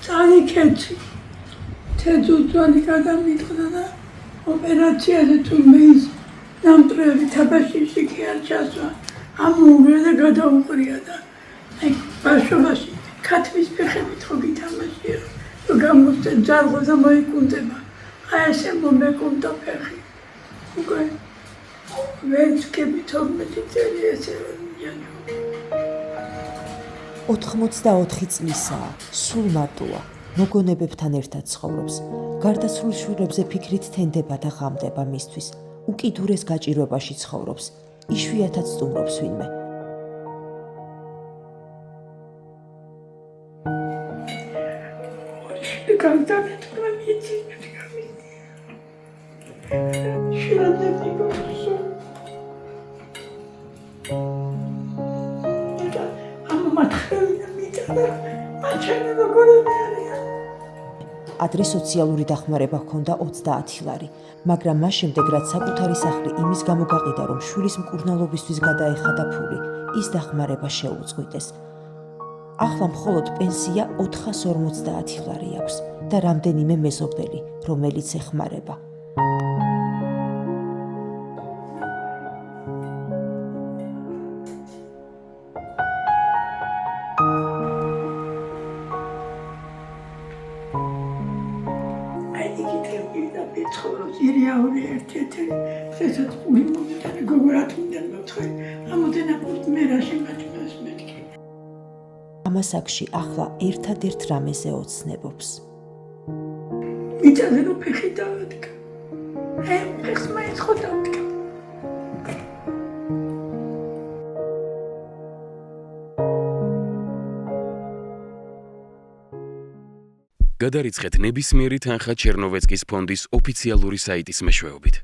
წაიქეცი თეძუძვანი გადამიტყდა და ოპერაციაზე თურმე ის ნამტრევი თაბაშირში კი არ ჩასვა ამოუღია და გადაუყრია და ბავშვობაში ქათმის ფეხებით ხო გითამაშია რომ გამოსცე ძარღვა და მოიკუნდება აი ესე მომეკუნდა ფეხი უკვე ვერცქები 12 წელი ესე რომ მიანო 84 წლისაა, სულ მარტოა, მოგონებებთან ერთად ცხოვრობს. გარდაცვლილ შვილებზე ფიქრით თენდება და ღამდება მისთვის. უკიდურეს გაჭირვებაში ცხოვრობს. იშვიათად სტუმრობს ვინმე. განდამეთქვა მიწის ადრე სოციალური დახმარება ჰქონდა 30 ლარი, მაგრამ მას შემდეგ რაც საკუთარი სახლი იმის გამო გაყიდა, რომ შვილის მკურნალობისთვის გადაეხადა ფული, ის დახმარება შეუწყვიტეს. ახლა მხოლოდ პენსია 450 ლარი აქვს და რამდენიმე მეზობელი, რომელიც ეხმარება. ირიაური ერთ-ერთი შესაც პული მომიტანა გოგორათ მინდა მოთხე ამოდენა მე რაში მაჭმას მეთქი ამასაკში ახლა ერთადერთ რამეზე ოცნებობს. მიწაზე რომ ფეხი დავადგა ფეხს მაინც ხო დავდგა გადარიცხეთ ნებისმიერი თანხა ჩერნოვეცკის ფონდის ოფიციალური საიტის მეშვეობით.